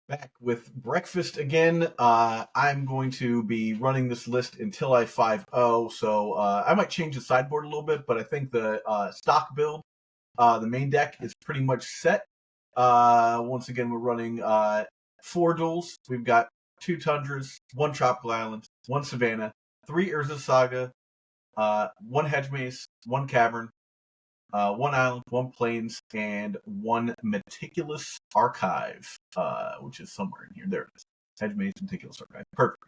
Back with breakfast again. I'm going to be running this list until I 5-0, so I might change the sideboard a little bit, but I think the stock build, the main deck, is pretty much set. Once again, we're running 4 duels. We've got 2 Tundras, 1 Tropical Island, 1 Savannah, 3 Urza Saga, 1 Hedge Maze, 1 Cavern, 1 Island, 1 Plains, and 1 Meticulous Archive, which is somewhere in here. There it is. Hedge Maze, Meticulous Archive. Perfect.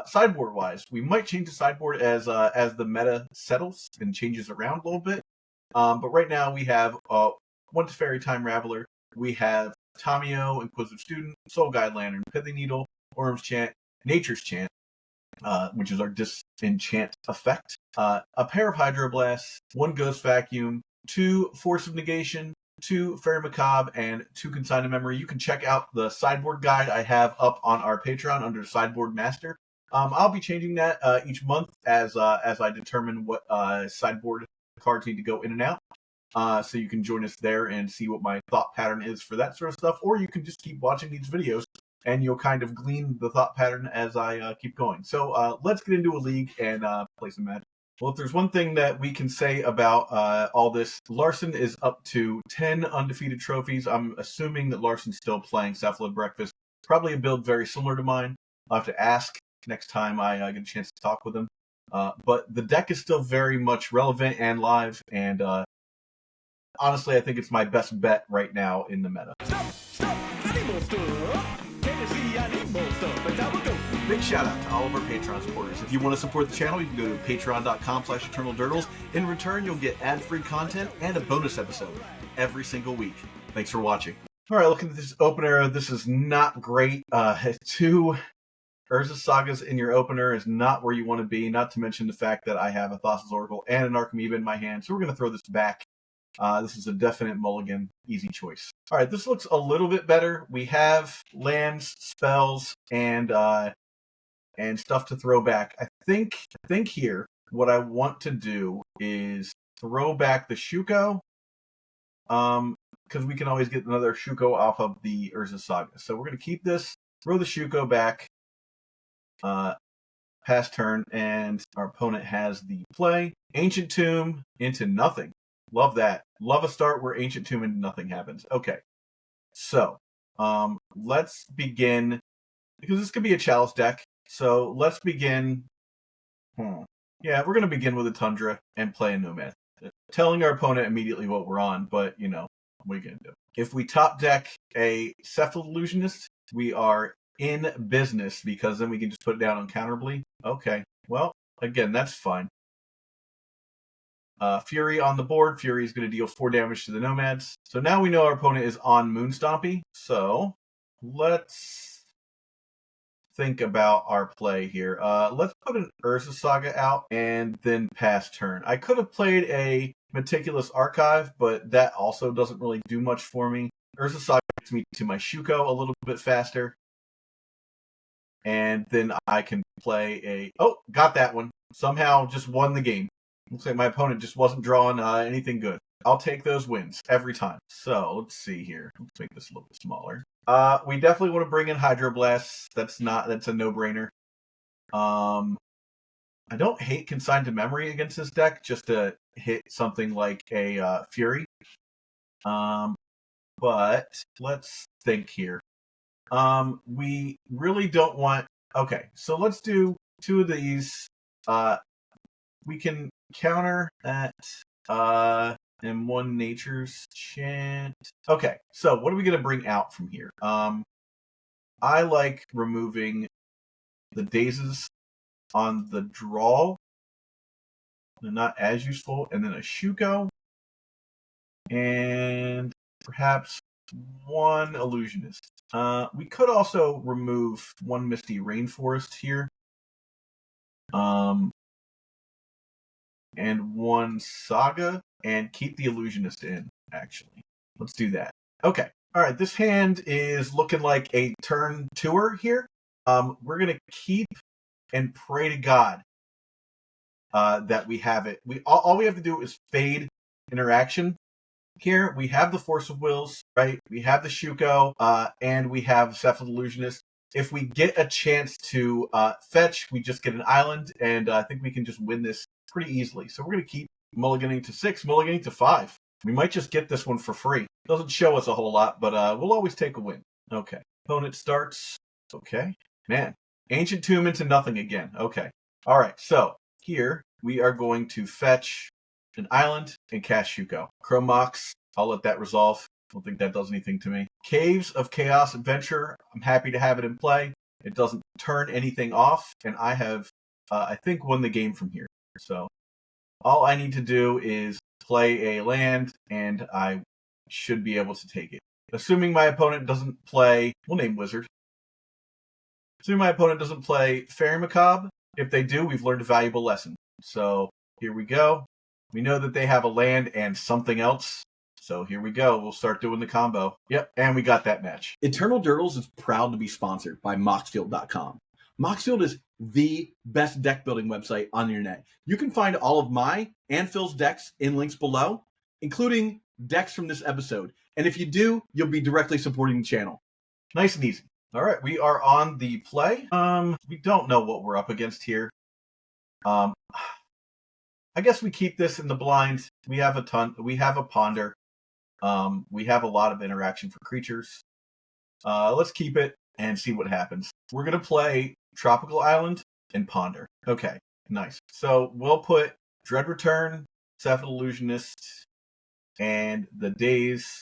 Sideboard-wise, we might change the sideboard as the meta settles and changes around a little bit. But right now we have 1 Teferi Time Raveler. We have Tamio, Inquisitive Student, Soul Guide Lantern, Pithy Needle, Worm's Chant, Nature's Chant, which is our disenchant effect. A pair of Hydroblasts, 1 Ghost Vacuum, 2 Force of Negation, 2 Fairy Macabre, and 2 Consigned Memory. You can check out the sideboard guide I have up on our Patreon under Sideboard Master. I'll be changing that each month as I determine what sideboard cards need to go in and out. So you can join us there and see what my thought pattern is for that sort of stuff, or you can just keep watching these videos and you'll kind of glean the thought pattern as I keep going. So let's get into a league and play some Magic. Well, if there's one thing that we can say about all this, Larson is up to 10 undefeated trophies. I'm assuming that Larson's still playing Cephalid Breakfast. Probably a build very similar to mine. I'll have to ask next time I get a chance to talk with him. But the deck is still very much relevant and live, and honestly, I think it's my best bet right now in the meta. Stop! I need more stuff. Can you see I need more stuff? But now we go. Big shout out to all of our Patreon supporters. If you want to support the channel, you can go to patreon.com/Eternal Durdles. In return, you'll get ad-free content and a bonus episode every single week. Thanks for watching. All right, looking at this opener, this is not great. 2 Urza Sagas in your opener is not where you want to be, not to mention the fact that I have a Thassa's Oracle and an Archimedes in my hand, so we're going to throw this back. This is a definite mulligan, easy choice. All right, this looks a little bit better. We have lands, spells, and stuff to throw back. I think here what I want to do is throw back the Shuko, because we can always get another Shuko off of the Urza Saga. So we're going to keep this, throw the Shuko back, pass turn, and our opponent has the play. Ancient Tomb into nothing. Love that. Love a start where Ancient Tomb into nothing happens. Okay, so let's begin, because this could be a Chalice deck. So let's begin. Yeah, we're going to begin with a Tundra and play a Nomad. Telling our opponent immediately what we're on, but, you know, what are you going to do? If we top deck a Cephalid Illusionist, we are in business, because then we can just put it down uncounterably. Okay, well, again, that's fine. Fury on the board. Fury is going to deal 4 damage to the Nomads. So now we know our opponent is on Moon Stompy. So let's think about our play here. Let's put an Urza Saga out and then pass turn. I could have played a Meticulous Archive, but that also doesn't really do much for me. Urza Saga gets me to my Shuko a little bit faster. And then I can play a... Oh, got that one. Somehow just won the game. Looks like my opponent just wasn't drawing anything good. I'll take those wins every time. So, let's see here. Let's make this a little bit smaller. We definitely want to bring in Hydroblasts. That's a no-brainer. I don't hate Consigned to Memory against this deck, just to hit something like a Fury. But let's think here. We really don't want... Okay, so let's do 2 of these. We can counter that and 1 Nature's Chant. Okay, so what are we going to bring out from here? I like removing the Dazes on the draw. They're not as useful. And then a Shuko. And perhaps 1 Illusionist. We could also remove 1 Misty Rainforest here. And 1 Saga, and keep the Illusionist in, actually. Let's do that. Okay. All right, this hand is looking like a turn 2-er here. We're going to keep and pray to God that we have it. All we have to do is fade interaction, here we have the Force of Wills, right? We have the Shuko, and we have Cephalid Illusionist. If we get a chance to fetch, we just get an island, and I think we can just win this pretty easily. So we're going to keep mulliganing to 6, mulliganing to 5. We might just get this one for free. Doesn't show us a whole lot, but we'll always take a win. Okay. Opponent starts. Okay. Man. Ancient Tomb into nothing again. Okay. All right. So here we are going to fetch an island and cast Shuko. Chromox. I'll let that resolve. I don't think that does anything to me. Caves of Chaos Adventure. I'm happy to have it in play. It doesn't turn anything off, and I have, I think, won the game from here. So all I need to do is play a land, and I should be able to take it. Assuming my opponent doesn't play, we'll name Wizard. Assuming my opponent doesn't play Fairy Macabre. If they do, we've learned a valuable lesson. So here we go. We know that they have a land and something else. So here we go. We'll start doing the combo. Yep, and we got that match. Eternal Durdles is proud to be sponsored by Moxfield.com. Moxfield is the best deck building website on the internet. You can find all of my and Phil's decks in links below, including decks from this episode. And if you do, you'll be directly supporting the channel. Nice and easy. All right, we are on the play. We don't know what we're up against here. I guess we keep this in the blind. We have a ponder. We have a lot of interaction for creatures. Let's keep it and see what happens. We're going to play Tropical Island and Ponder. Okay, nice. So we'll put Dread Return, Cephalid Illusionist, and the Daze.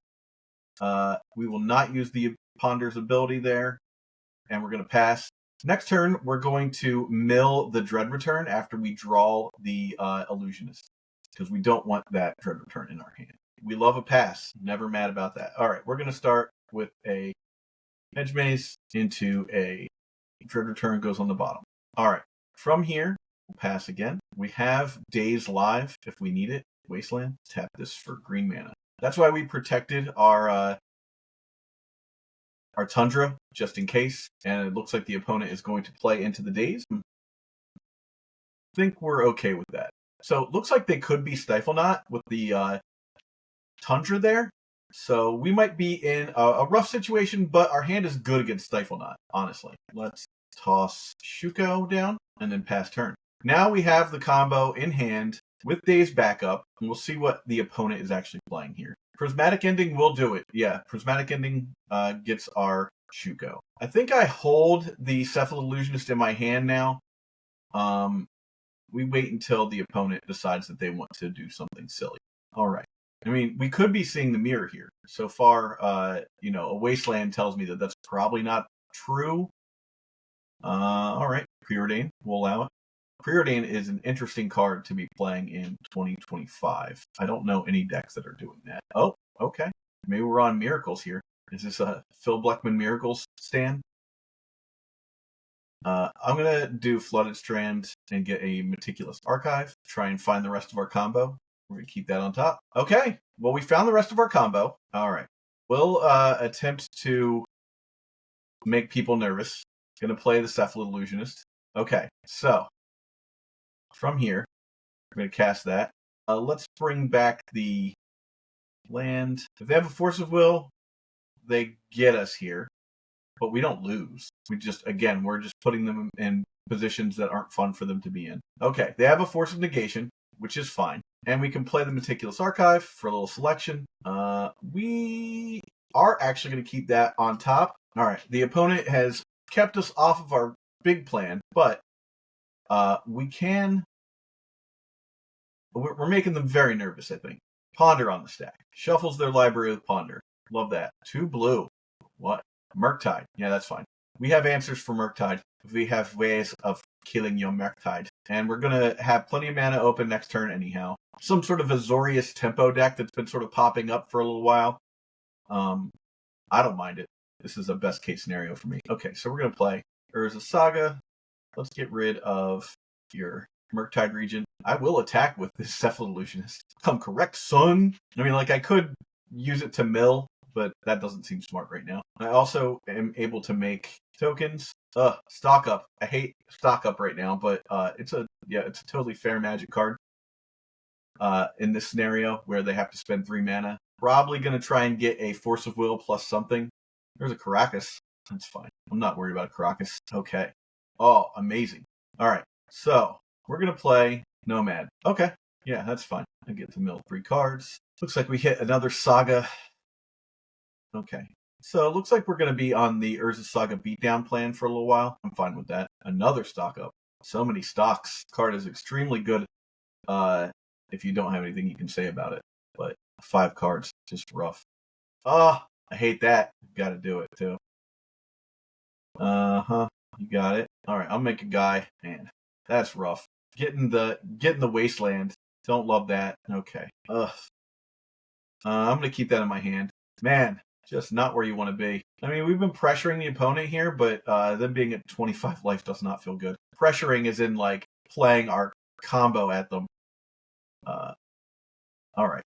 We will not use the Ponder's ability there, and we're going to pass. Next turn, we're going to mill the Dread Return after we draw the Illusionist, because we don't want that Dread Return in our hand. We love a pass. Never mad about that. All right, we're going to start with a Hedge Maze into a Dread Return goes on the bottom. All right, from here, we'll pass again. We have Daze live if we need it. Wasteland. Tap this for green mana. That's why we protected our Tundra, just in case. And it looks like the opponent is going to play into the Daze. I think we're okay with that. So it looks like they could be Stifle Knot with the Tundra there. So we might be in a rough situation, but our hand is good against Stifle Knot, honestly. Let's toss Shuko down and then pass turn. Now we have the combo in hand with Daze backup, and we'll see what the opponent is actually playing here. Prismatic Ending will do it. Yeah, Prismatic Ending gets our Shuko. I think I hold the Cephalid Illusionist in my hand now. We wait until the opponent decides that they want to do something silly. All right. I mean, we could be seeing the mirror here. So far, a Wasteland tells me that that's probably not true. All right, Preordain, we'll allow it. Preordain is an interesting card to be playing in 2025. I don't know any decks that are doing that. Oh, okay. Maybe we're on Miracles here. Is this a Phil Bleckman Miracles stand? I'm going to do Flooded Strand and get a Meticulous Archive. Try and find the rest of our combo. We're going to keep that on top. Okay. Well, we found the rest of our combo. All right. We'll attempt to make people nervous. Going to play the Cephalid Illusionist. Okay. So, from here, we're going to cast that. Let's bring back the land. If they have a Force of Will, they get us here. But we don't lose. We're just putting them in positions that aren't fun for them to be in. Okay. They have a Force of Negation, which is fine. And we can play the Meticulous Archive for a little selection. We are actually going to keep that on top. All right. The opponent has kept us off of our big plan, but we can... We're making them very nervous, I think. Ponder on the stack. Shuffles their library with Ponder. Love that. 2 blue. What? Murktide. Yeah, that's fine. We have answers for Murktide. We have ways of killing your Murktide. And we're going to have plenty of mana open next turn anyhow. Some sort of Azorius tempo deck that's been sort of popping up for a little while. I don't mind it. This is a best case scenario for me. Okay, so we're going to play Urza Saga. Let's get rid of your Murktide Regent. I will attack with this Cephalid Illusionist. I'm correct, son. I mean, I could use it to mill, but that doesn't seem smart right now. I also am able to make tokens. Stock Up. I hate Stock Up right now, but it's a totally fair Magic card. In this scenario where they have to spend 3 mana. Probably going to try and get a Force of Will plus something. There's a Caracas. That's fine. I'm not worried about a Caracas. Okay. Oh, amazing. All right. So we're going to play Nomad. Okay. Yeah, that's fine. I get to mill 3 cards. Looks like we hit another Saga. Okay. So it looks like we're going to be on the Urza Saga beatdown plan for a little while. I'm fine with that. Another stock up. So many stocks. Card is extremely good if you don't have anything you can say about it. But 5 cards, just rough. Oh, I hate that. Got to do it too. You got it. All right, I'll make a guy. Man, that's rough. Getting the wasteland. Don't love that. Okay. Ugh. I'm gonna keep that in my hand. Man, just not where you want to be. I mean, we've been pressuring the opponent here, but them being at 25 life does not feel good. Pressuring is in like playing our combo at them. All right,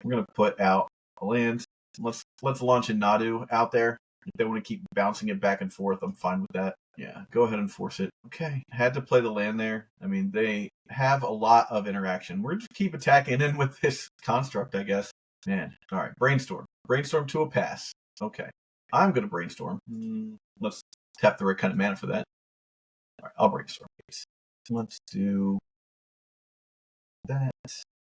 we're gonna put out a land. Let's launch a Nadu out there. If they want to keep bouncing it back and forth, I'm fine with that. Yeah, go ahead and force it. Okay, had to play the land there. I mean, they have a lot of interaction. We're just keep attacking in with this construct, I guess. Man, all right, brainstorm. Brainstorm to a pass. Okay, I'm going to brainstorm. Let's tap the right kind of mana for that. All right, I'll brainstorm. Let's do that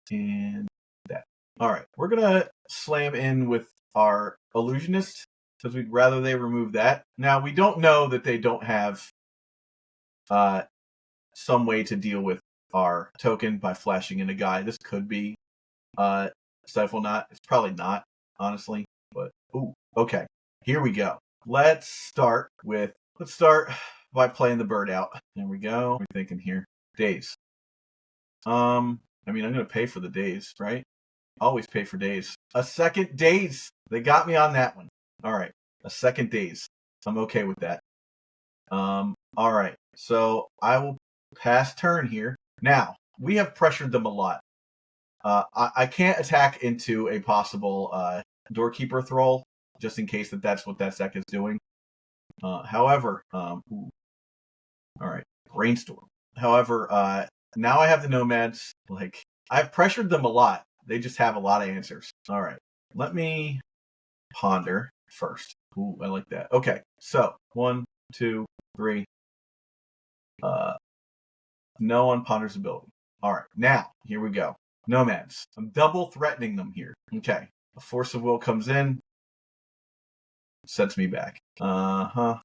and that. All right, we're going to slam in with our Illusionist because we'd rather they remove that. Now, we don't know that they don't have some way to deal with our token by flashing in a guy. This could be Stifle Knot. It's probably not, honestly. But, ooh, okay. Here we go. Let's start by playing the bird out. There we go. What are we thinking here? Days. I mean, I'm going to pay for the days, right? Always pay for days. A second days. They got me on that one. All right. A second days. I'm okay with that. All right. So I will pass turn here. Now, we have pressured them a lot. I can't attack into a possible Doorkeeper Thrall, just in case that's what that deck is doing. However, all right, Brainstorm. However, now I have the Nomads. Like, I've pressured them a lot. They just have a lot of answers. All right, let me ponder first. Ooh, I like that. Okay, so 1, 2, 3. No on Ponder's ability. All right, now here we go. Nomads. I'm double threatening them here. Okay, a Force of Will comes in, sets me back.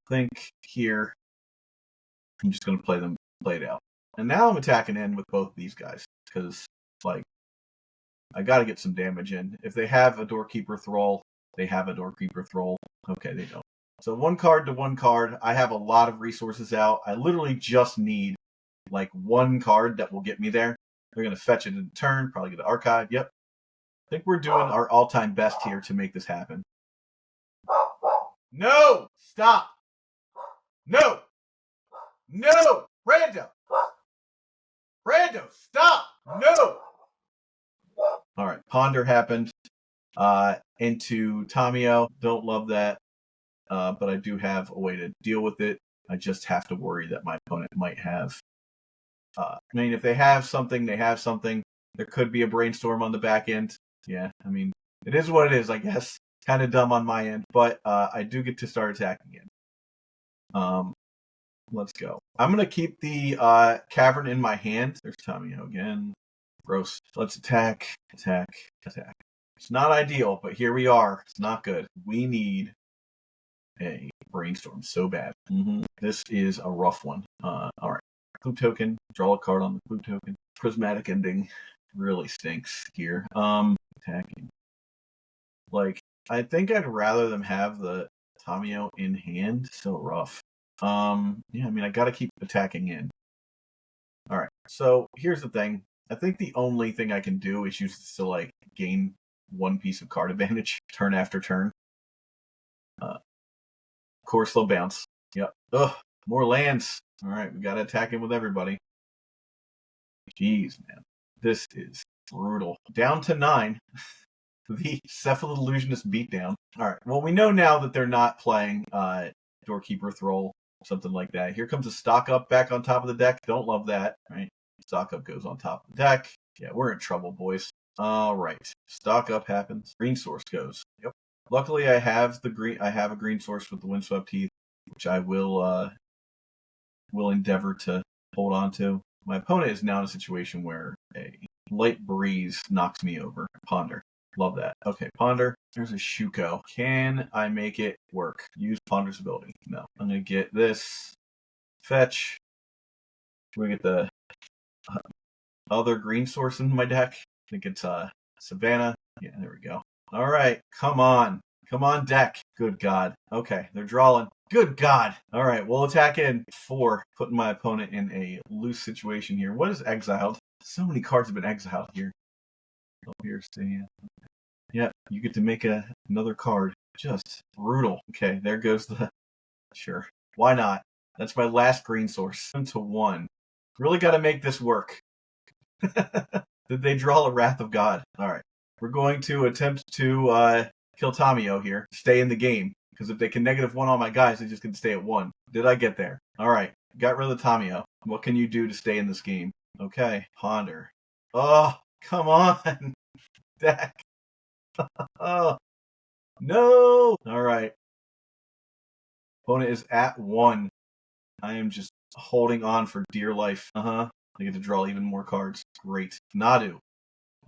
Think here. I'm just gonna play it out. And now I'm attacking in with both these guys because, like, I got to get some damage in. If they have a Doorkeeper Thrall, they have a Doorkeeper Thrall. Okay, they don't. So 1 card to 1 card. I have a lot of resources out. I literally just need like 1 card that will get me there. They're going to fetch it in turn, probably get an archive. Yep. I think we're doing our all-time best here to make this happen. No! Stop! No! No! Brando! Brando, stop! No! All right, Ponder happened into Tamio. Don't love that, but I do have a way to deal with it. I just have to worry that my opponent might have. I mean, if they have something, they have something. There could be a Brainstorm on the back end. Yeah, I mean, it is what it is, I guess. Kind of dumb on my end, but I do get to start attacking it. Let's go. I'm going to keep the Cavern in my hand. There's Tamio again. Gross. Let's attack. It's not ideal, but here we are. It's not good. We need a Brainstorm so bad. This is a rough one. All right. Clue token. Draw a card on the clue token. Prismatic Ending really stinks here. Attacking. Like, I think I'd rather them have the Tamio in hand. So rough. Yeah, I mean, I got to keep attacking in. All right. So here's the thing. I think the only thing I can do is use this to, like, gain 1 piece of card advantage turn after turn. Of course, they'll bounce. Yep. Ugh, more lands. All right, we got to attack in with everybody. Jeez, man. This is brutal. Down to 9. The Cephalid Illusionist beatdown. All right, well, we know now that they're not playing Doorkeeper Thrall, something like that. Here comes a Stock Up back on top of the deck. Don't love that, right? Stock Up goes on top of the deck. Yeah, we're in trouble, boys. All right. Stock up happens. Green source goes. Yep. Luckily, I have the green. I have a green source with the windswept heath, which I will endeavor to hold on to. My opponent is now in a situation where a light breeze knocks me over. Ponder. Love that. Okay, Ponder. There's a Shuko. Can I make it work? Use Ponder's ability. No. I'm going to get this. Fetch. We get the other green source in my deck. I think it's Savannah. Yeah, there we go. All right. Come on. Come on, deck. Good God. Okay, they're drawing. Good God. All right, we'll attack in 4, putting my opponent in a loose situation here. What is exiled? So many cards have been exiled here. Oh, here's the... Yeah, you get to make another card. Just brutal. Okay, there goes the... Sure. Why not? That's my last green source. 1-1. Really got to make this work. Did they draw a Wrath of God? All right. We're going to attempt to kill Tamio here. Stay in the game. Because if they can -1 all my guys, they just can stay at 1. Did I get there? All right. Got rid of the Tamio. What can you do to stay in this game? Okay. Ponder. Oh, come on. Deck. Oh, no. All right. Opponent is at 1. I am just holding on for dear life. I get to draw even more cards. Great. Nadu.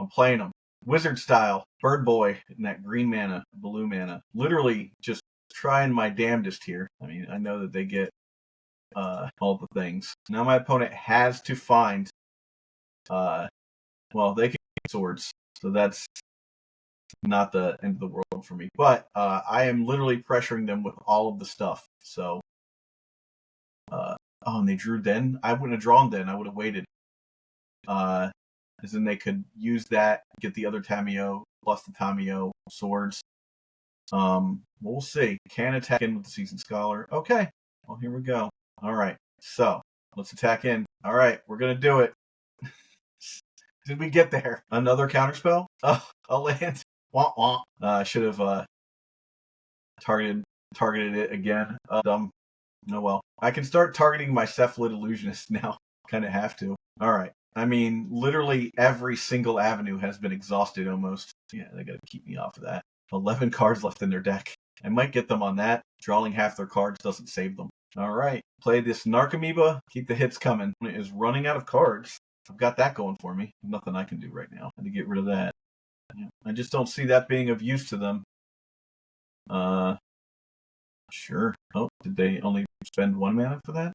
I'm playing them. Wizard style. Bird Boy. And that green mana. Blue mana. Literally just trying my damnedest here. I mean, I know that they get all the things. Now my opponent has to find... well, they can get swords. So that's not the end of the world for me. But I am literally pressuring them with all of the stuff. So... oh, and they drew Den? I wouldn't have drawn Den. I would have waited. As in they could use that, get the other Tamio, plus the Tamio swords. We'll see. Can attack in with the Seasoned Scholar. Okay. Well, here we go. All right. So, let's attack in. All right. We're going to do it. Did we get there? Another counterspell? Oh, a land. Wah, wah. I should have targeted it again. Dumb. Oh well. I can start targeting my Cephalid Illusionist now. Kind of have to. All right. I mean, literally every single avenue has been exhausted almost. Yeah, they got to keep me off of that. 11 cards left in their deck. I might get them on that. Drawing half their cards doesn't save them. All right. Play this Narcomoeba. Keep the hits coming. It is running out of cards. I've got that going for me. Nothing I can do right now. I had to get rid of that. Yeah, I just don't see that being of use to them. Sure. Oh, did they only spend 1 mana for that?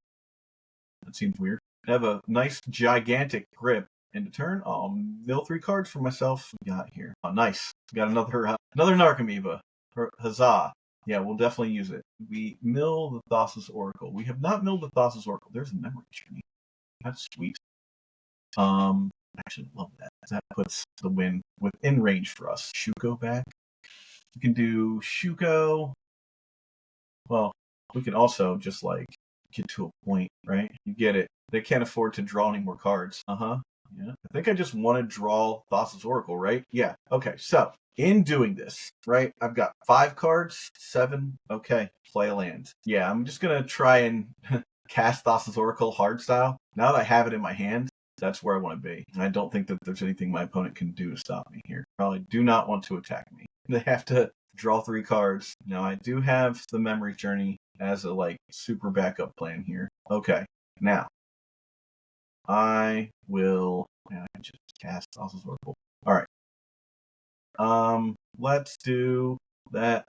That seems weird. I have a nice gigantic grip. End of turn. I'll mill 3 cards for myself. What we got here? Oh, nice. Got another Narcomoeba. Huzzah. Yeah, we'll definitely use it. We mill the Thassa's Oracle. We have not milled the Thassa's Oracle. There's a memory journey. That's sweet. I actually love that. That puts the win within range for us. Shuko back. We can do Shuko. Well, we can also just like get to a point, right? You get it. They can't afford to draw any more cards. Yeah. I think I just want to draw Thassa's Oracle, right? Yeah. Okay. So in doing this, right, I've got 5 cards, 7. Okay. Play a land. Yeah, I'm just gonna try and cast Thassa's Oracle hard style. Now that I have it in my hand, that's where I want to be. And I don't think that there's anything my opponent can do to stop me here. Probably do not want to attack me. They have to draw 3 cards. Now I do have the Memory Journey as a like super backup plan here. Okay. Now I will I can just cast Thassa's Oracle. Alright. Let's do that.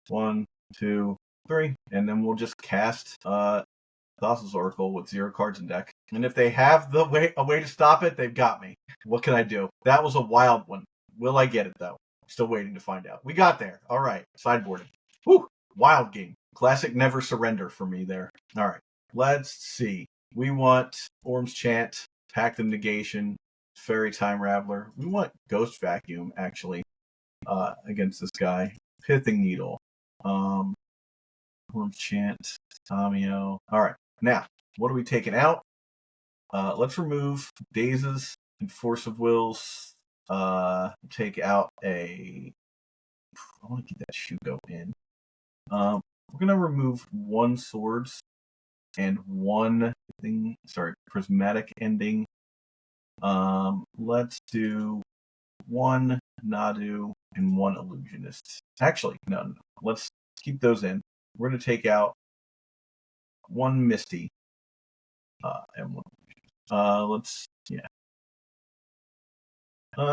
1, 2, 3. And then we'll just cast Thassa's Oracle with 0 cards in deck. And if they have a way to stop it, they've got me. What can I do? That was a wild one. Will I get it, though? Still waiting to find out. We got there. All right. Sideboarding. Whew. Wild game. Classic never surrender for me there. All right. Let's see. We want Orm's Chant, Pact of Negation, Fairy Time Raveler. We want Ghost Vacuum, actually, against this guy. Pithing Needle. Orm's Chant, Tamio. All right. Now, what are we taking out? Let's remove Dazes and Force of Wills. Take out I want to get that Shuko in. We're going to remove 1 Swords and 1 Prismatic Ending. Let's do 1 Nadu and 1 Illusionist. Actually, no. Let's keep those in. We're going to take out 1 Misty and 1 Illusionist.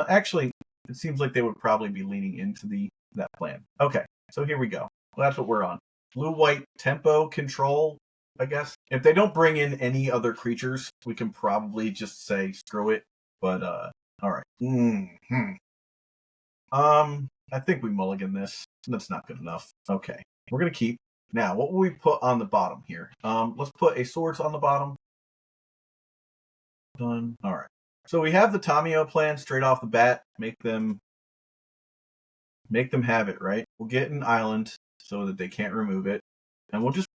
Actually, it seems like they would probably be leaning into that plan. Okay, so here we go. Well, that's what we're on. Blue-white tempo control, I guess. If they don't bring in any other creatures, we can probably just say screw it. But all right. I think we mulligan this. That's not good enough. Okay, we're gonna keep. Now, what will we put on the bottom here? Let's put a swords on the bottom. Done. All right. So we have the Tamiyo plan straight off the bat. Make them have it, right? We'll get an island so that they can't remove it, and we'll just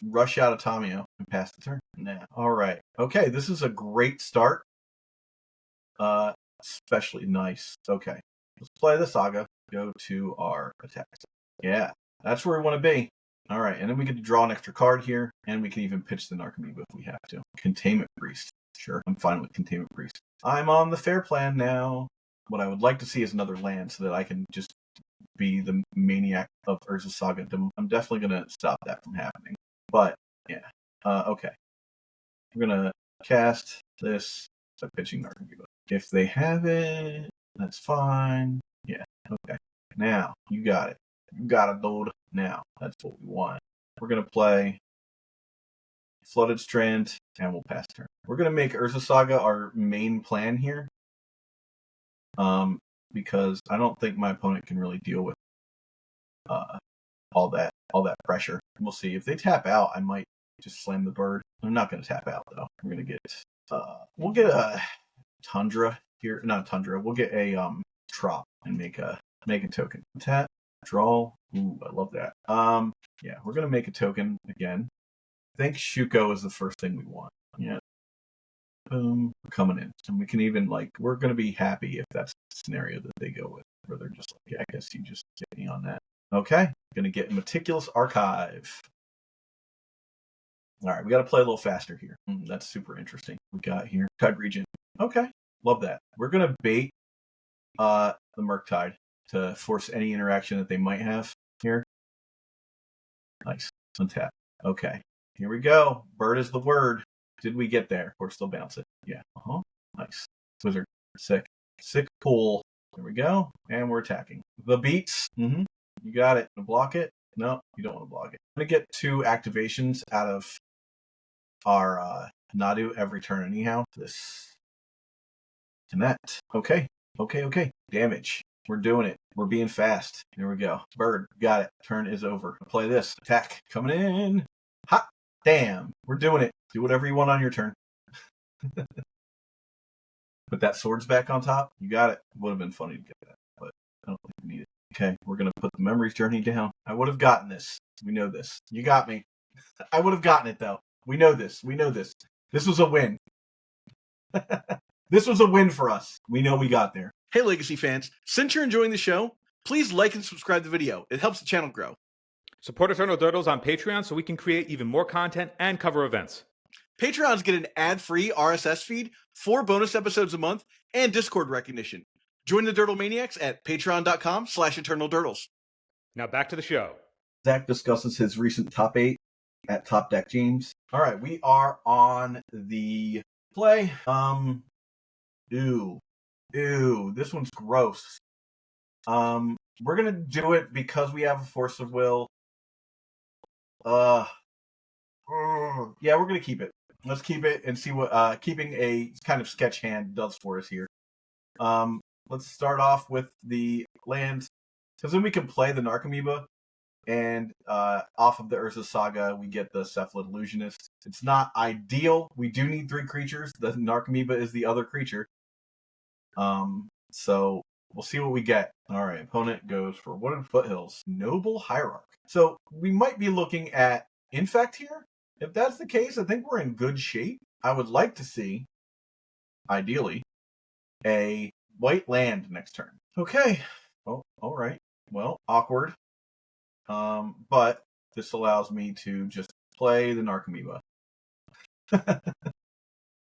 rush out of Tamiyo and pass the turn. Now, all right. Okay, this is a great start. Especially nice. Okay, let's play the Saga. Go to our attacks. Yeah, that's where we want to be. All right, and then we get to draw an extra card here, and we can even pitch the Narcomoeba if we have to. Containment Priest. Sure, I'm fine with Containment Priest. I'm on the fair plan now. What I would like to see is another land so that I can just be the maniac of Urza Saga. I'm definitely going to stop that from happening. But, yeah. Okay. We're going to cast this by pitching Narcomoeba. If they have it, that's fine. Yeah, okay. Now, you got it. You got it, dude. Now, that's what we want. We're going to play Flooded Strand, and we'll pass turn. We're going to make Urza Saga our main plan here. Because I don't think my opponent can really deal with all that pressure. We'll see. If they tap out, I might just slam the bird. I'm not going to tap out, though. We're going to get... we'll get a Tundra here. Not Tundra. We'll get a Trop and make a token. Tap. Draw. Ooh, I love that. Yeah, we're going to make a token again. I think Shuko is the first thing we want. Yeah. Boom. We're coming in. And we can even, we're going to be happy if that's the scenario that they go with. Where they're just like, yeah, I guess you just get me on that. Okay. Going to get Meticulous Archive. All right. We got to play a little faster here. That's super interesting. We got here. Tide Region. Okay. Love that. We're going to bait the Murktide to force any interaction that they might have here. Nice. Untap. Okay. Here we go. Bird is the word. Did we get there? Or still bounce it? Yeah. Nice. Wizard. Sick. Sick pull. There we go. And we're attacking. The beats. You got it. Block it? No, you don't want to block it. I'm going to get 2 activations out of our Nadu every turn anyhow. This and that. Okay. Damage. We're doing it. We're being fast. There we go. Bird. Got it. Turn is over. Play this. Attack. Coming in. Hot. Damn. We're doing it. Do whatever you want on your turn. Put that swords back on top. You got it. Would have been funny to get that, but I don't think we need it. Okay, we're going to put the Memories Journey down. I would have gotten this. We know this. You got me. I would have gotten it, though. We know this. This was a win. This was a win for us. We know we got there. Hey, Legacy fans. Since you're enjoying the show, please like and subscribe to the video. It helps the channel grow. Support Eternal Durdles on Patreon so we can create even more content and cover events. Patreons get an ad-free RSS feed, 4 bonus episodes a month, and Discord recognition. Join the Durdle Maniacs at patreon.com/Eternal Durdles. Now back to the show. Zach discusses his recent top 8 at Top Deck James. All right, we are on the play. Ew, this one's gross. We're gonna do it because we have a Force of Will. Yeah, we're gonna keep it. Let's keep it and see what keeping a kind of sketch hand does for us here. Let's start off with the lands, because then we can play the Narcomoeba, and off of the Urza Saga, we get the Cephalid Illusionist. It's not ideal. We do need 3 creatures. The Narcomoeba is the other creature. So we'll see what we get. All right, opponent goes for Wooded Foothills, Noble Hierarch. So we might be looking at Infect here. If that's the case, I think we're in good shape. I would like to see, ideally, a white land next turn. Okay. Oh, all right. Well, awkward. But this allows me to just play the Narcomoeba.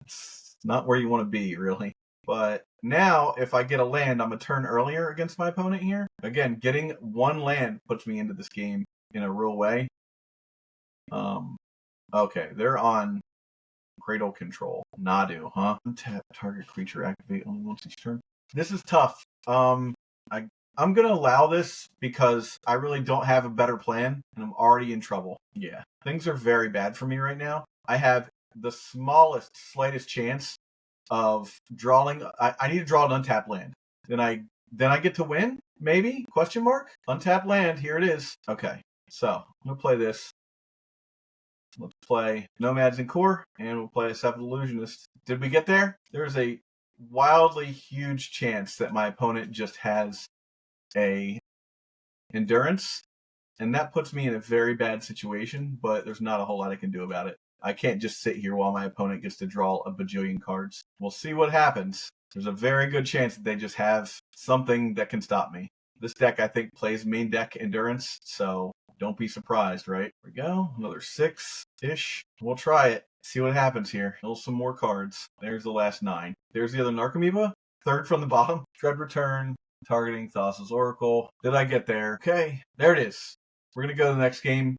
It's not where you want to be, really. But now, if I get a land, I'm a turn earlier against my opponent here. Again, getting one land puts me into this game in a real way. Okay, they're on Cradle control. Nadu, huh? Untap target creature activate only once each turn. This is tough. I'm gonna allow this because I really don't have a better plan, and I'm already in trouble. Yeah, things are very bad for me right now. I have the slightest chance of drawing. I need to draw an untapped land. Then I get to win. Maybe? Question mark. Untapped land. Here it is. Okay, so I'm gonna play this. Let's play Nomads and Core, and we'll play a Seventh Illusionist. Did we get there? There's a wildly huge chance that my opponent just has a Endurance, and that puts me in a very bad situation, but there's not a whole lot I can do about it. I can't just sit here while my opponent gets to draw a bajillion cards. We'll see what happens. There's a very good chance that they just have something that can stop me. This deck, I think, plays main deck Endurance, so don't be surprised, right? Here we go. Another 6-ish. We'll try it. See what happens here. There's some more cards. There's the last 9. There's the other Narcomoeba. Third from the bottom. Dread Return. Targeting Thassa's Oracle. Did I get there? Okay. There it is. We're going to go to the next game.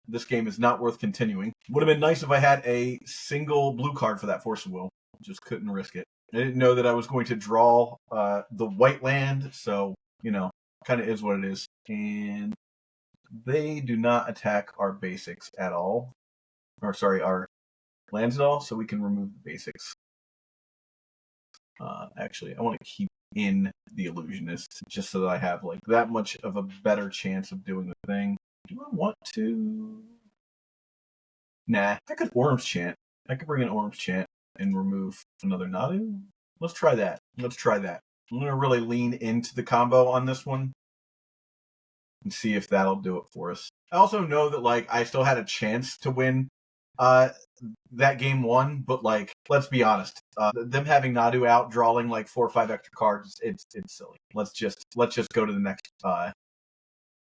This game is not worth continuing. Would have been nice if I had a single blue card for that Force of Will. Just couldn't risk it. I didn't know that I was going to draw the white land, so, kind of is what it is. And they do not attack our basics at all. Or, sorry, our lands at all, so we can remove the basics. Actually, I want to keep in the Illusionist, just so that I have, that much of a better chance of doing the thing. Do I want to? Nah, I could Orm's Chant. I could bring in Orm's Chant and remove another Nadu. Let's try that. I'm going to really lean into the combo on this one and see if that'll do it for us. I also know that, I still had a chance to win that game 1, but, let's be honest. Them having Nadu out, drawing, 4 or 5 extra cards, it's silly. Let's just go to the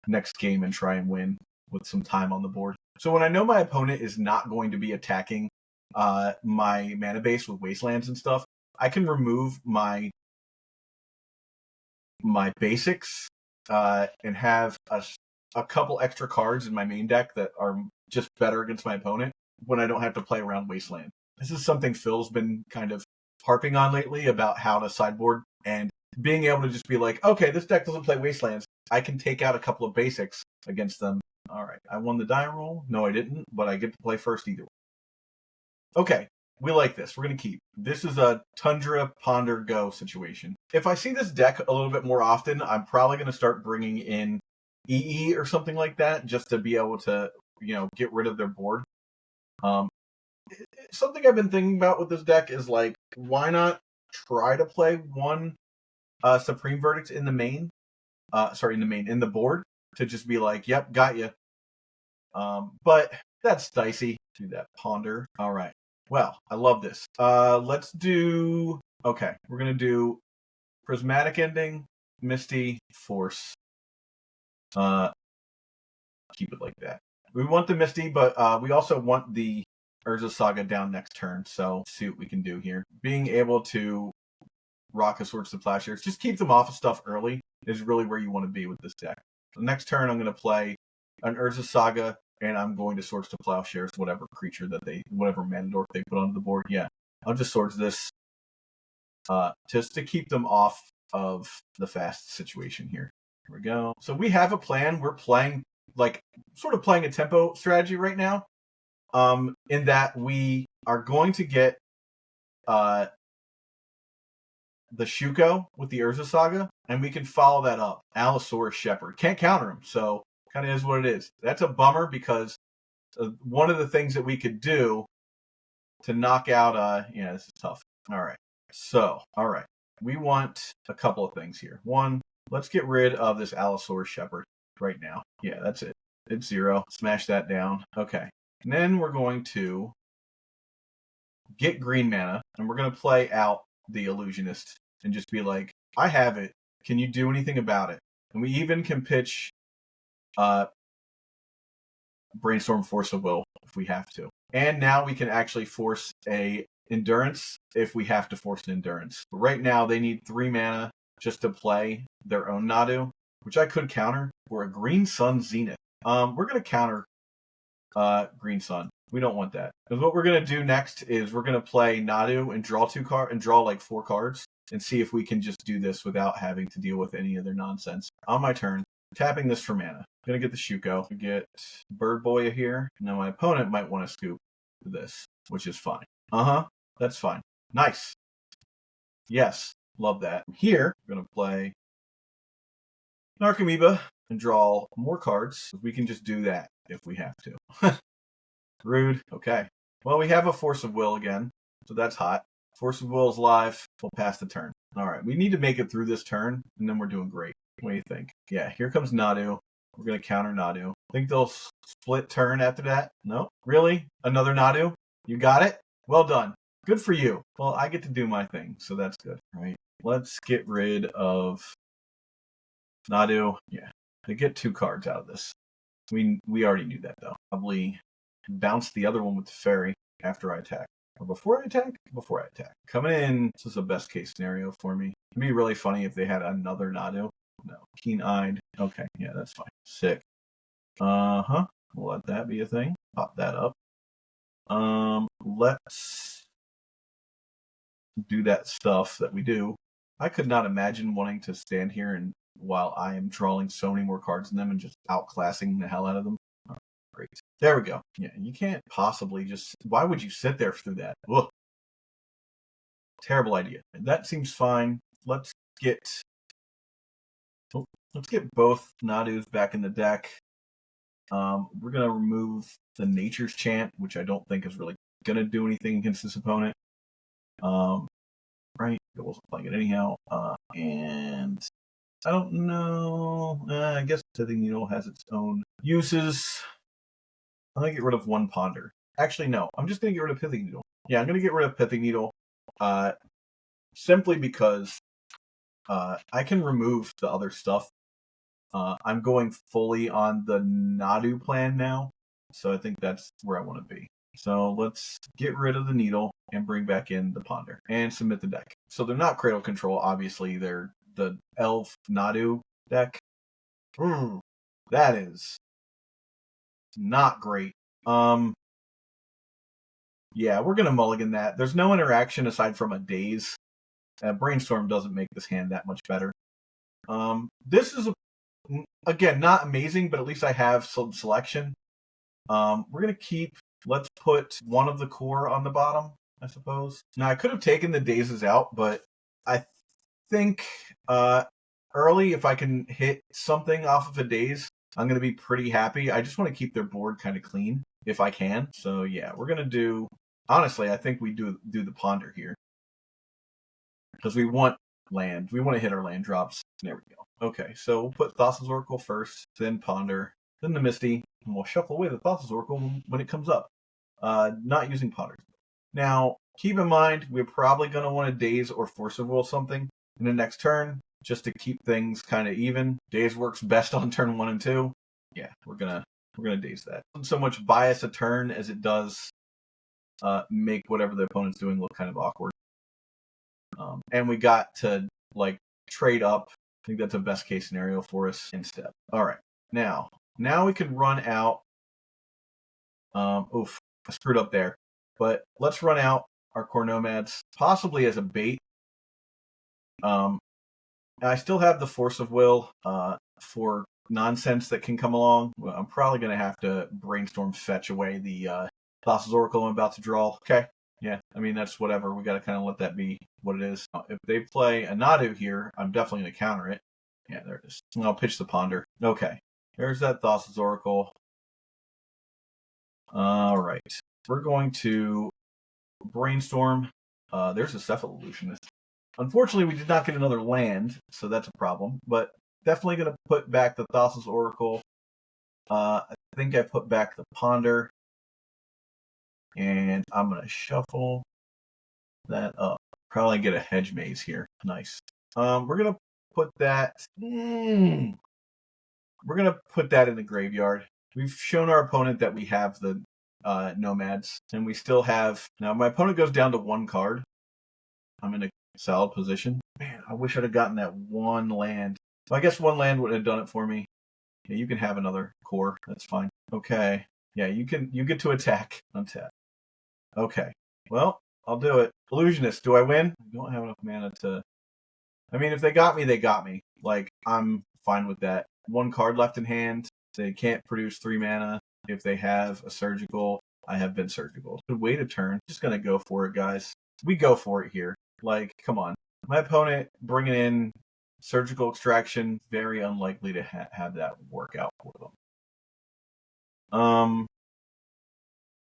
next game and try and win with some time on the board. So when I know my opponent is not going to be attacking my mana base with wastelands and stuff, I can remove my basics and have a couple extra cards in my main deck that are just better against my opponent when I don't have to play around wasteland. This is something Phil's been kind of harping on lately about how to sideboard, and being able to just be like, okay, this deck doesn't play wastelands. I can take out a couple of basics against them. All right, I won the die roll. No, I didn't, but I get to play first either way. Okay, we like this. We're going to keep. This is a Tundra, Ponder, Go situation. If I see this deck a little bit more often, I'm probably going to start bringing in EE or something like that just to be able to, get rid of their board. Something I've been thinking about with this deck is, why not try to play one Supreme Verdict in the main? In the board, to just be like, yep, got you. But that's dicey. Do that Ponder. All right. Well, I love this. Let's do. Okay, we're gonna do Prismatic Ending, Misty, Force. Keep it like that. We want the Misty, but we also want the Urza Saga down next turn. So let's see what we can do here. Being able to rock a Swords to Plowshares, just keep them off of stuff early, is really where you want to be with this deck. The next turn, I'm going to play an Urza Saga, and I'm going to Swords to Plowshares whatever creature whatever Mandork they put onto the board. Yeah, I'll just Swords this just to keep them off of the fast situation here. Here we go. So we have a plan. We're playing, sort of playing a tempo strategy right now, in that we are going to get the Shuko with the Urza Saga, and we can follow that up. Allosaurus Shepherd. Can't counter him, so kind of is what it is. That's a bummer because one of the things that we could do to knock out, this is tough. All right. So, we want a couple of things here. One, let's get rid of this Allosaurus Shepherd right now. Yeah, that's it. It's 0. Smash that down. Okay. And then we're going to get green mana, and we're going to play out the Illusionist and just be like, I have it. Can you do anything about it? And we even can pitch Brainstorm Force of Will if we have to. And now we can actually force a endurance if we have to force an endurance. But right now, they need 3 mana just to play their own Nadu, which I could counter for a Green Sun Zenith. We're going to counter Green Sun. We don't want that. Because what we're going to do next is we're going to play Nadu and draw 2 cards and draw like 4 cards and see if we can just do this without having to deal with any other nonsense. On my turn, tapping this for mana. I'm going to get the Shuko. Get Bird Boy here. Now my opponent might want to scoop this, which is fine. That's fine. Nice. Yes, love that. Here, I'm going to play Narcomoeba and draw more cards. We can just do that if we have to. Rude. Okay. Well, we have a Force of Will again, so that's hot. Force of Will is live. We'll pass the turn. All right. We need to make it through this turn, and then we're doing great. What do you think? Yeah, here comes Nadu. We're going to counter Nadu. Think they'll split turn after that? No? Really? Another Nadu? You got it? Well done. Good for you. Well, I get to do my thing, so that's good. All right. Let's get rid of Nadu. Yeah. They get 2 cards out of this. We already knew that, though. Probably bounce the other one with the fairy after I attack. Or before I attack? Before I attack. Coming in, this is a best case scenario for me. It'd be really funny if they had another Nadu. No. Keen-eyed. Okay, yeah, that's fine. Sick. We'll let that be a thing. Pop that up. Let's do that stuff that we do. I could not imagine wanting to stand here and while I am drawing so many more cards than them and just outclassing the hell out of them. Oh, great. There we go. Yeah, you can't possibly just... Why would you sit there through that? Ugh. Terrible idea. That seems fine. Let's get both Nadus back in the deck. We're going to remove the Nature's Chant, which I don't think is really going to do anything against this opponent. Right? It wasn't playing it anyhow. And I don't know. I guess Pithing Needle has its own uses. I'm going to get rid of 1 Ponder. Actually, no. I'm just going to get rid of Pithing Needle. Yeah, I'm going to get rid of Pithing Needle simply because I can remove the other stuff. I'm going fully on the Nadu plan now, so I think that's where I want to be. So let's get rid of the Needle and bring back in the Ponder and submit the deck. So they're not Cradle Control, obviously. They're the Elf Nadu deck. That is not great. Yeah, we're going to mulligan that. There's no interaction aside from a Daze. Brainstorm doesn't make this hand that much better. This is, again, not amazing, but at least I have some selection. We're going to keep... Let's put 1 of the core on the bottom, I suppose. Now, I could have taken the Dazes out, but I think early, if I can hit something off of a Daze, I'm going to be pretty happy. I just want to keep their board kind of clean, if I can. So, yeah, we're going to do... Honestly, I think we do the Ponder here. Because we want land. We want to hit our land drops. There we go. Okay, so we'll put Thassa's Oracle first, then Ponder, then the Misty, and we'll shuffle away the Thassa's Oracle when it comes up. Not using Ponder. Now, keep in mind, we're probably going to want to Daze or Force of Will something in the next turn, just to keep things kind of even. Daze works best on turn 1 and 2. Yeah, we're gonna Daze that. Not so much bias a turn as it does make whatever the opponent's doing look kind of awkward. And we got to trade up. I think that's a best case scenario for us instead. All right, now we can run out. Oof, I screwed up there. But let's run out our core nomads, possibly as a bait. I still have the Force of Will for nonsense that can come along. Well, I'm probably going to have to brainstorm fetch away the Thassa's Oracle I'm about to draw. Okay. Yeah, I mean, that's whatever. We got to kind of let that be what it is. If they play a Nadu here, I'm definitely going to counter it. Yeah, there it is. And I'll pitch the Ponder. Okay, there's that Thassa's Oracle. All right. We're going to brainstorm. There's a Cephalolutionist. Unfortunately, we did not get another land, so that's a problem. But definitely going to put back the Thassa's Oracle. I think I put back the Ponder. And I'm going to shuffle that up. Probably get a Hedge Maze here. Nice. We're going to put that... We're going to put that in the graveyard. We've shown our opponent that we have the nomads, and we still have now. My opponent goes down to 1 card. I'm in a solid position. Man, I wish I'd have gotten that 1 land. Well, I guess 1 land would have done it for me. Yeah, you can have another core. That's fine. Okay. Yeah, you get to attack. Untap. Okay. Well, I'll do it. Illusionist, do I win? I don't have enough mana to... I mean, if they got me, they got me. Like, I'm fine with that. 1 card left in hand. They can't produce 3 mana. If they have a surgical, I have been surgical. Wait a turn. Just gonna go for it, guys. We go for it here. Like, come on. My opponent bringing in surgical extraction, very unlikely to have that work out for them.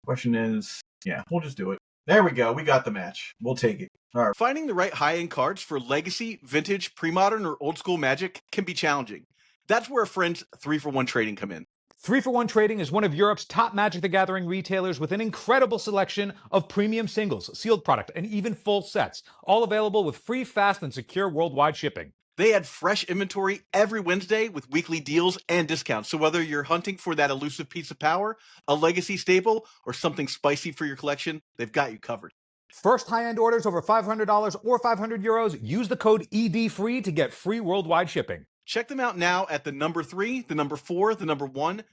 Question is, yeah, we'll just do it. There we go. We got the match. We'll take it. All right. Finding the right high-end cards for legacy, vintage, pre-modern, or old-school Magic can be challenging. That's where our friends 3-for-1 Trading come in. 3-for-1 Trading is one of Europe's top Magic the Gathering retailers with an incredible selection of premium singles, sealed product, and even full sets, all available with free, fast, and secure worldwide shipping. They add fresh inventory every Wednesday with weekly deals and discounts. So whether you're hunting for that elusive piece of power, a legacy staple, or something spicy for your collection, they've got you covered. First high-end orders over $500 or 500 euros, use the code EDFREE to get free worldwide shipping. Check them out now at the number 3, the number 4, the number 1.gg/ED.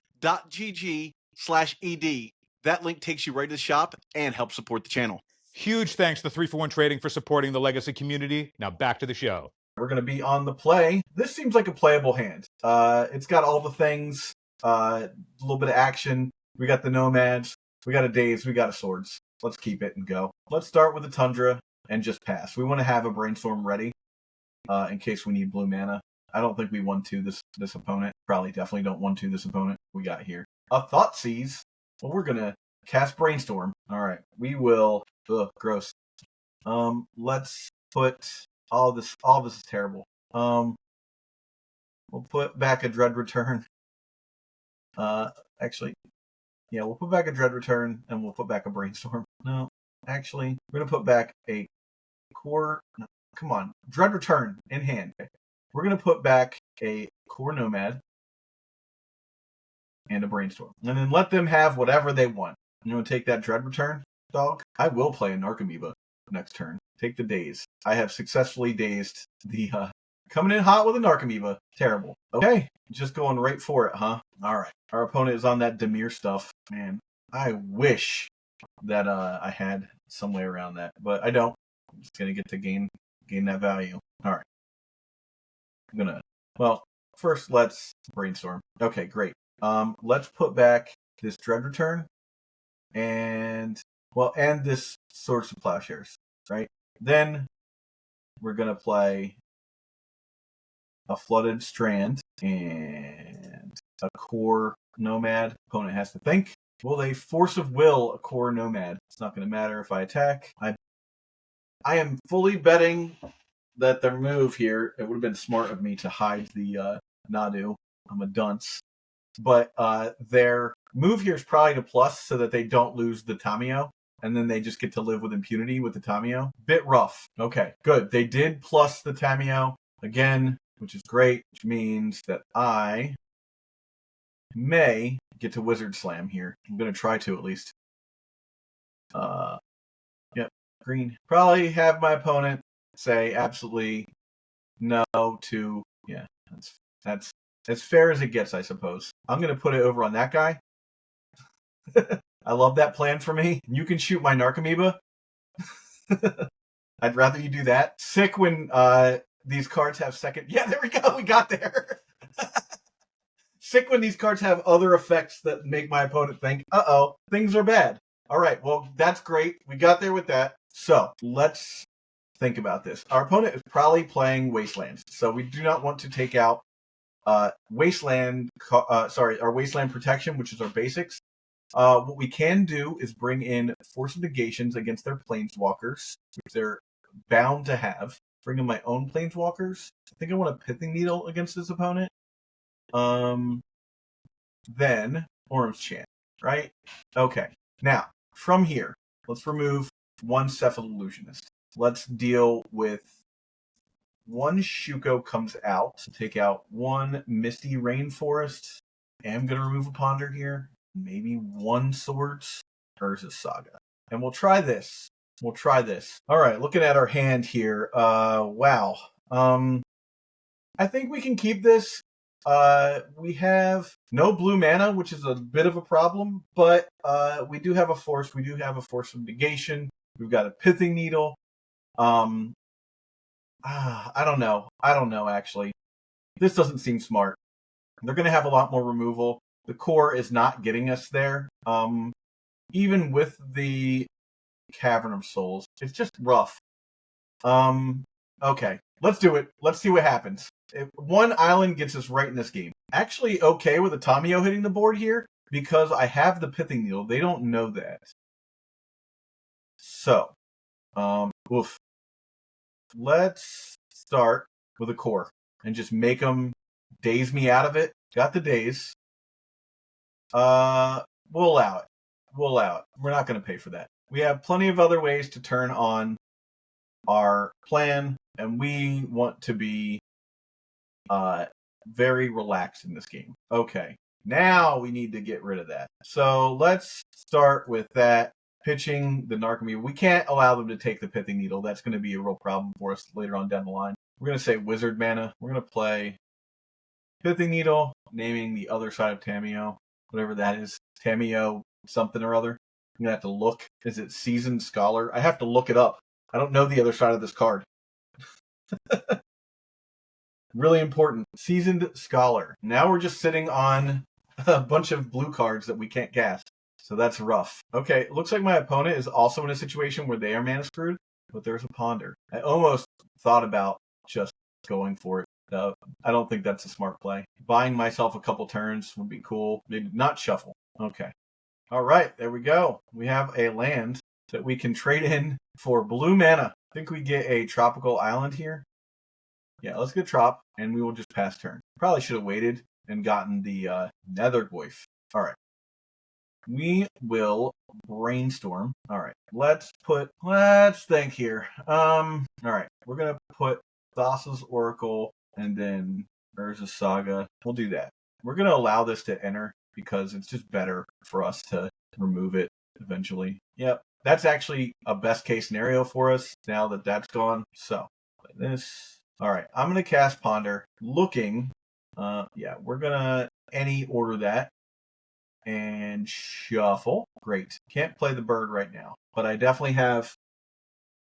That link takes you right to the shop and helps support the channel. Huge thanks to 3-for-1 Trading for supporting the Legacy community. Now back to the show. We're going to be on the play. This seems like a playable hand. It's got all the things, a little bit of action. We got the nomads, we got a daze, we got a swords. Let's keep it and go. Let's start with the tundra and just pass. We want to have a brainstorm ready in case we need blue mana. I don't think we 1-2 this opponent. Probably definitely don't 1-2 this opponent we got here. A Thoughtseize. Well, we're going to cast Brainstorm. All right. We will... Ugh, gross. Let's put... All this is terrible. We'll put back a Dread Return. Actually... Yeah, we'll put back a Dread Return, and we'll put back a Brainstorm. No, actually, we're going to put back a Core... No, come on. Dread Return in hand. We're going to put back a Core Nomad and a Brainstorm. And then let them have whatever they want. You want to take that Dread Return, dog? I will play a Narcomoeba next turn. Take the Daze. I have successfully dazed the... Coming in hot with a Narcomoeba. Terrible. Okay, just going right for it, huh? All right. Our opponent is on that DIMIR stuff. Man, I wish that I had some way around that, but I don't. I'm just going to get to gain that value. All right. I'm gonna, well, first let's brainstorm. Okay, great. Let's put back this Dread Return and this Swords to Plowshares, right? Then we're gonna play a Flooded Strand and a Core Nomad. Opponent has to think. Will they Force of Will a Core Nomad? It's not gonna matter if I attack. I am fully betting that their move here, it would have been smart of me to hide the Nadu. I'm a dunce. But their move here is probably to plus so that they don't lose the Tamiyo, and then they just get to live with impunity with the Tamiyo. Bit rough. Okay, good. They did plus the Tamiyo again, which is great, which means that I may get to Wizard Slam here. I'm going to try to at least. Yep, green. Probably have my opponent say absolutely no to, yeah, that's as fair as it gets, I suppose. I'm going to put it over on that guy. I love that plan for me. You can shoot my Narcomoeba. I'd rather you do that. Sick when these cards have second... Yeah, there we go. We got there. Sick when these cards have other effects that make my opponent think, uh-oh, things are bad. All right, well, that's great. We got there with that. So, let's think about this. Our opponent is probably playing Wastelands, so we do not want to take out our Wasteland Protection, which is our basics. What we can do is bring in Force of Negations against their Planeswalkers, which they're bound to have. Bring in my own Planeswalkers. I think I want a Pithing Needle against this opponent. Then Orm's Chant, right? Okay. Now, from here, let's remove one Cephal Illusionist. Let's deal with one Shuko comes out. Take out one Misty Rainforest. I am going to remove a Ponder here. Maybe one Swords. Urza's Saga. And we'll try this. We'll try this. All right, looking at our hand here. Wow. I think we can keep this. We have no blue mana, which is a bit of a problem, but we do have a force. We do have a force of negation. We've got a pithing needle. I don't know. I don't know, actually. This doesn't seem smart. They're going to have a lot more removal. The core is not getting us there. Even with the Cavern of Souls, it's just rough. Okay, let's do it. Let's see what happens. One island gets us right in this game. Actually, okay with a Tamiyo hitting the board here because I have the Pithing Needle. They don't know that. So, oof. Let's start with a core and just make them daze me out of it. Got the daze. We'll allow it. We'll allow it. We're not going to pay for that. We have plenty of other ways to turn on our plan, and we want to be very relaxed in this game. Okay, now we need to get rid of that. So let's start with that. Pitching the Narcomoeba. We can't allow them to take the Pithing Needle. That's going to be a real problem for us later on down the line. We're going to say Wizard Mana. We're going to play Pithing Needle, naming the other side of Tamiyo, whatever that is. Tamiyo something or other. I'm going to have to look. Is it Seasoned Scholar? I have to look it up. I don't know the other side of this card. Really important. Seasoned Scholar. Now we're just sitting on a bunch of blue cards that we can't cast. So that's rough. Okay, looks like my opponent is also in a situation where they are mana screwed, but there's a Ponder. I almost thought about just going for it. I don't think that's a smart play. Buying myself a couple turns would be cool. Maybe not shuffle. Okay. All right, there we go. We have a land that we can trade in for blue mana. I think we get a tropical island here. Yeah, let's get Trop, and we will just pass turn. Probably should have waited and gotten the Netherglyph. All right. We will brainstorm. All right. Let's think here. All right. We're going to put Thassa's Oracle and then Urza's Saga. We'll do that. We're going to allow this to enter because it's just better for us to remove it eventually. Yep. That's actually a best case scenario for us now that that's gone. So, like this. All right. I'm going to cast Ponder. Looking. Yeah, we're going to any order that. And shuffle. Great. Can't play the bird right now, but I definitely have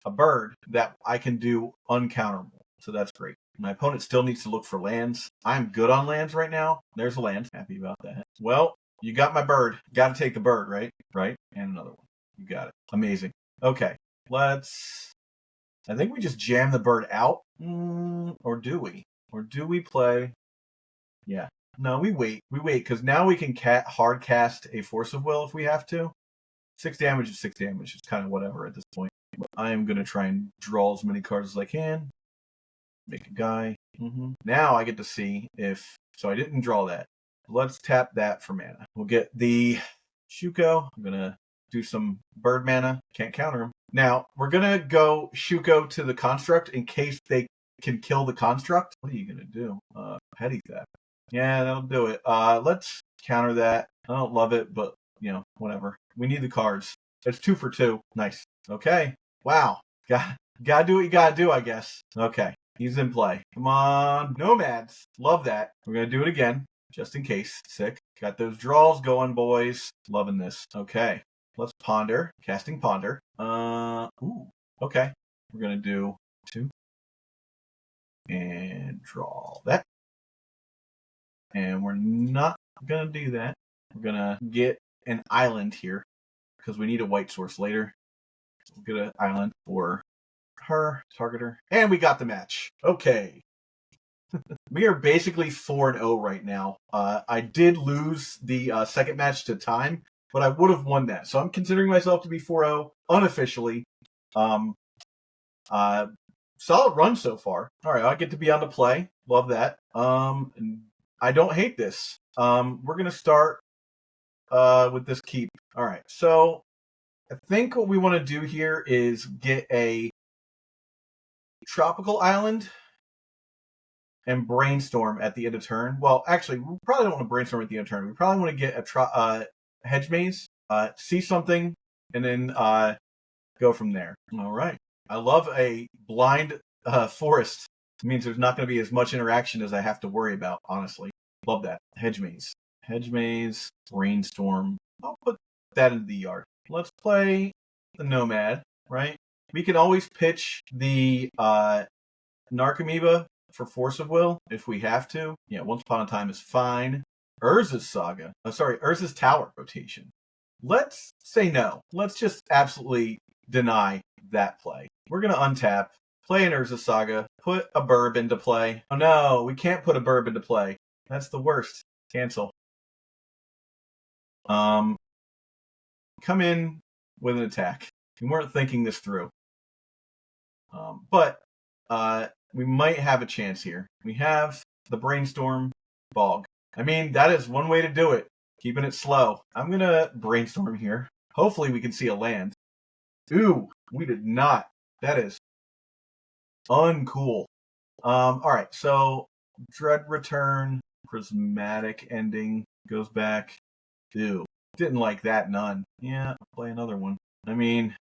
a bird that I can do uncounterable. So that's great. My opponent still needs to look for lands. I'm good on lands right now. There's a land. Happy about that. Well, you got my bird. Got to take the bird, right? Right? And another one. You got it. Amazing. Okay. I think we just jam the bird out. Or do we? Or do we play? Yeah. No, we wait. We wait, because now we can hard cast a Force of Will if we have to. 6 damage is 6 damage. It's kind of whatever at this point. But I am going to try and draw as many cards as I can. Make a guy. Now I get to see if... So I didn't draw that. Let's tap that for mana. We'll get the Shuko. I'm going to do some bird mana. Can't counter him. Now, we're going to go Shuko to the Construct in case they can kill the Construct. What are you going to do? Petty Theft. Yeah, that'll do it. Let's counter that. I don't love it, but, whatever. We need the cards. It's 2 for 2. Nice. Okay. Wow. Gotta do what you gotta do, I guess. Okay. He's in play. Come on. Nomads. Love that. We're gonna do it again, just in case. Sick. Got those draws going, boys. Loving this. Okay. Let's Ponder. Casting Ponder. Ooh. Okay. We're gonna do 2. And draw that. And we're not going to do that. We're going to get an island here because we need a white source later. So we'll get an island for her, target her. And we got the match. Okay. We are basically 4-0 right now. I did lose the second match to time, but I would have won that. So I'm considering myself to be 4-0 unofficially. Solid run so far. All right, I get to be on the play. Love that. And I don't hate this. We're going to start with this keep. All right. So I think what we want to do here is get a tropical island and brainstorm at the end of turn. Well, actually, we probably don't want to brainstorm at the end of turn. We probably want to get a hedge maze see something, and then go from there. All right. I love a blind forest. It means there's not going to be as much interaction as I have to worry about, honestly. Love that. Hedge maze. Hedge maze, brainstorm. I'll put that into the yard. Let's play the Nomad, right? We can always pitch the Narcomoeba for Force of Will if we have to. Yeah, Once Upon a Time is fine. Urza's Saga. Urza's Tower rotation. Let's say no. Let's just absolutely deny that play. We're going to untap, play an Urza's Saga, put a burb into play. Oh no, we can't put a burb into play. That's the worst. Cancel. Come in with an attack. We weren't thinking this through. But we might have a chance here. We have the Brainstorm Bog. I mean, that is one way to do it. Keeping it slow. I'm going to Brainstorm here. Hopefully we can see a land. Ooh, we did not. That is uncool. Alright, so Dread Return, Prismatic Ending, goes back. Ew, didn't like that none. Yeah, I'll play another one. I mean,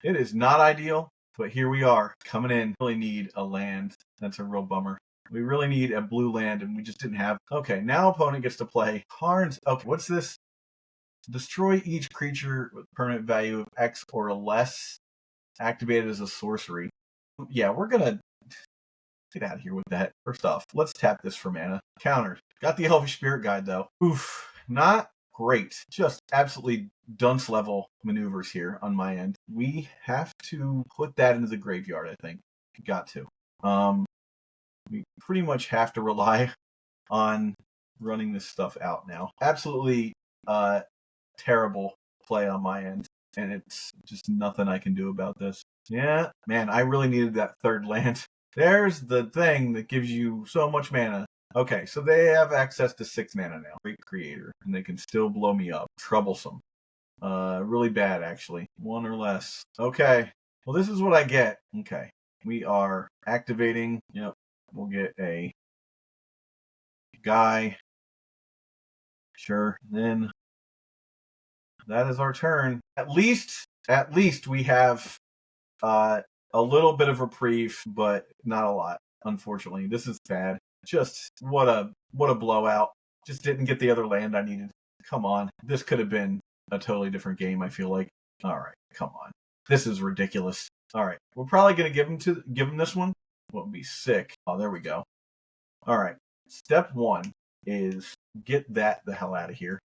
it is not ideal, but here we are, coming in. Really need a land. That's a real bummer. We really need a blue land, and we just didn't have. Okay, now opponent gets to play Karn's. Okay, what's this? Destroy each creature with permanent value of X or less, activated as a sorcery. Yeah, we're gonna get out of here with that. First off, let's tap this for mana. Countered. Got the Elvish Spirit Guide, though. Oof, not great. Just absolutely dunce level maneuvers here on my end. We have to put that into the graveyard, I think. Got to. We pretty much have to rely on running this stuff out now. Absolutely terrible play on my end, and it's just nothing I can do about this. Yeah, man, I really needed that third land. There's the thing that gives you so much mana. Okay, so they have access to 6 mana now. Great creator, and they can still blow me up. Troublesome. Really bad, actually. 1 or less. Okay, well, this is what I get. Okay, we are activating. Yep, we'll get a guy. Sure, then that is our turn. At least we have a little bit of reprieve, but not a lot. Unfortunately, this is bad. Just what a blowout. Just didn't get the other land I needed. Come on, this could have been a totally different game. I feel like. All right, come on. This is ridiculous. All right, we're probably gonna give him this one. What would be sick? Oh, there we go. All right, step 1 is get that the hell out of here.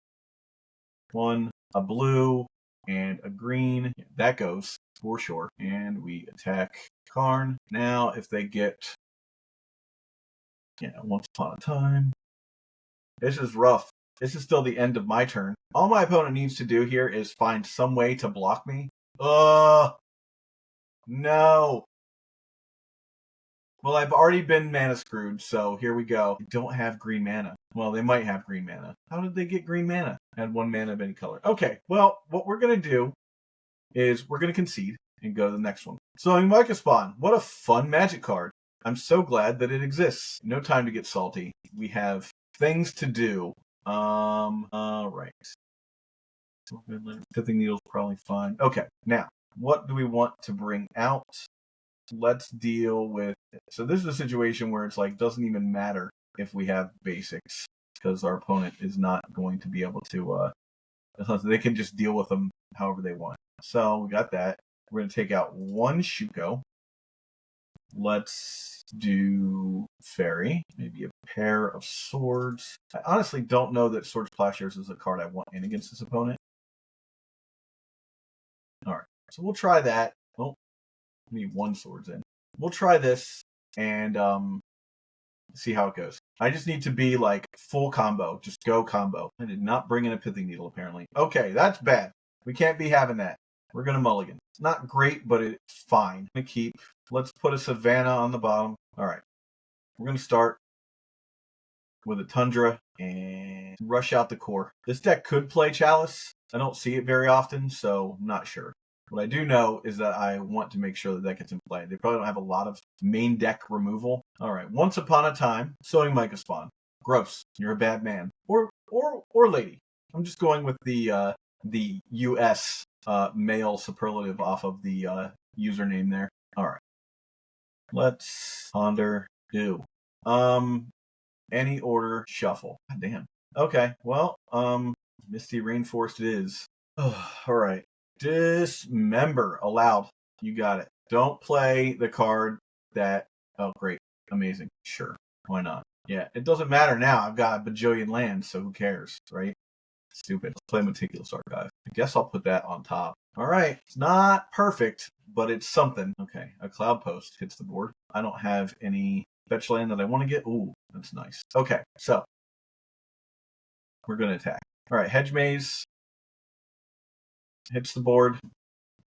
1, a blue, and a green. That goes for sure. And we attack Karn. Now, if they get, Once Upon a Time. This is rough. This is still the end of my turn. All my opponent needs to do here is find some way to block me. No. Well, I've already been mana screwed, so here we go. They don't have green mana. Well, they might have green mana. How did they get green mana? Add 1 mana of any color. Okay, well, what we're going to do is we're going to concede and go to the next one. Sowing Spawn. What a fun Magic card. I'm so glad that it exists. No time to get salty. We have things to do. Right. Pithing Needle's probably fine. Okay, now, what do we want to bring out? Let's deal with it. So this is a situation where it's like, doesn't even matter if we have basics, because our opponent is not going to be able to, they can just deal with them however they want. So we got that. We're going to take out 1 Shuko. Let's do Fairy, maybe a pair of swords. I honestly don't know that Swords Plowshares is a card I want in against this opponent. Alright, so we'll try that. Oh, we need 1 swords in. We'll try this and see how it goes. I just need to be like full combo. Just go combo. I did not bring in a Pithing Needle, apparently. Okay, that's bad. We can't be having that. We're going to mulligan. It's not great, but it's fine. I'm going to keep. Let's put a Savannah on the bottom. All right. We're going to start with a Tundra and rush out the core. This deck could play Chalice. I don't see it very often, so I'm not sure. What I do know is that I want to make sure that that gets in play. They probably don't have a lot of main deck removal. All right. Once Upon a Time, Sowing Spawn. Gross. You're a bad man. Or lady. I'm just going with the the U.S. Male superlative off of the username there. All right. Let's ponder do. Any order shuffle. God damn. Okay. Well, Misty Rainforest it is. Oh, all right. Dismember allowed. You got it. Don't play the card that. Oh, great. Amazing. Sure. Why not? Yeah. It doesn't matter now. I've got a bajillion lands, so who cares, right? Stupid. Let's play Meticulous Archive. I guess I'll put that on top. All right. It's not perfect, but it's something. Okay. A CLOUDPOST hits the board. I don't have any fetch land that I want to get. Ooh, that's nice. Okay. So we're going to attack. All right. Hedge Maze hits the board.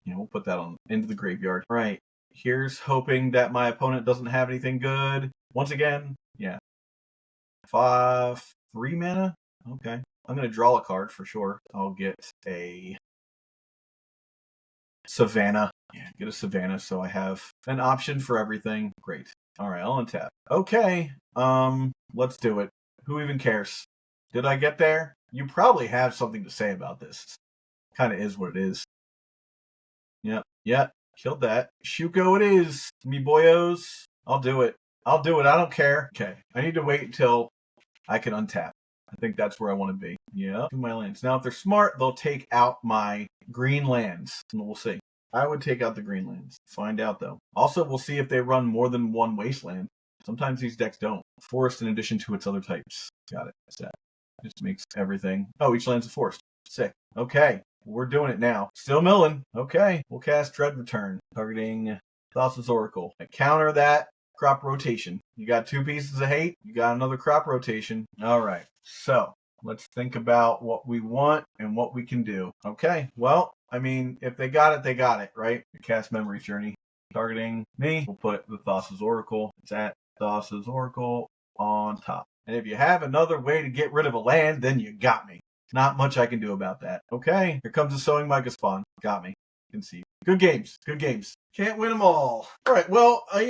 Yeah, we'll put that on into the graveyard. All right. Here's hoping that my opponent doesn't have anything good. Once again, yeah. 3 mana. Okay. I'm going to draw a card for sure. I'll get a Savannah. Yeah, get a Savannah so I have an option for everything. Great. All right, I'll untap. Okay. Let's do it. Who even cares? Did I get there? You probably have something to say about this. Kind of is what it is. Yep. Killed that. Shuko it is, me boyos. I'll do it. I don't care. Okay. I need to wait until I can untap. I think that's where I want to be. Yeah. Do my lands. Now, if they're smart, they'll take out my green lands. And we'll see. I would take out the green lands. Find out, though. Also, we'll see if they run more than one wasteland. Sometimes these decks don't. Forest in addition to its other types. Got it. That's that. Just makes everything. Oh, each land's a forest. Sick. Okay. We're doing it now. Still milling. Okay. We'll cast Dread Return. Targeting Thassa's Oracle. I counter that. Crop rotation. You got 2 pieces of hate. You got another crop rotation. All right. So let's think about what we want and what we can do. Okay. Well, I mean, if they got it, they got it, right? Cast Memory Journey. Targeting me. We'll put the Thassa's Oracle. It's at Thassa's Oracle on top. And if you have another way to get rid of a land, then you got me. Not much I can do about that. Okay. Here comes the Sowing Micah Spawn. Got me. Can see. Good games. Can't win them all. All right. Well, I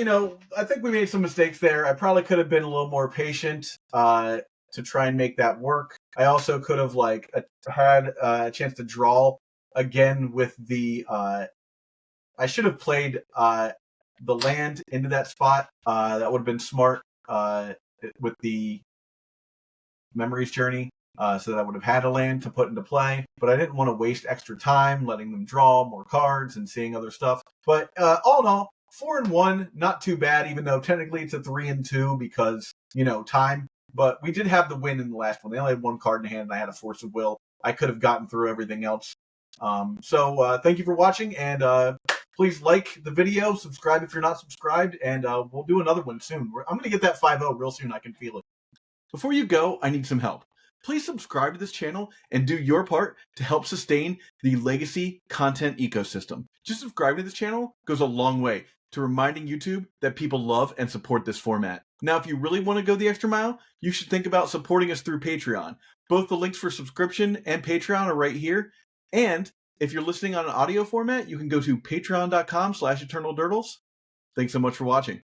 think we made some mistakes there. I probably could have been a little more patient to try and make that work. I also could have had a chance to draw again with the. I should have played the land into that spot. That would have been smart with the Memories Journey. So that I would have had a land to put into play, but I didn't want to waste extra time letting them draw more cards and seeing other stuff. But all in all, 4-1, not too bad, even though technically it's a 3-2 because, time. But we did have the win in the last one. They only had 1 card in hand and I had a Force of Will. I could have gotten through everything else. So thank you for watching, and please like the video, subscribe if you're not subscribed, and we'll do another one soon. I'm going to get that 5-0 real soon. I can feel it. Before you go, I need some help. Please subscribe to this channel and do your part to help sustain the legacy content ecosystem. Just subscribing to this channel goes a long way to reminding YouTube that people love and support this format. Now, if you really want to go the extra mile, you should think about supporting us through Patreon. Both the links for subscription and Patreon are right here. And if you're listening on an audio format, you can go to patreon.com/EternalDurdles. Thanks so much for watching.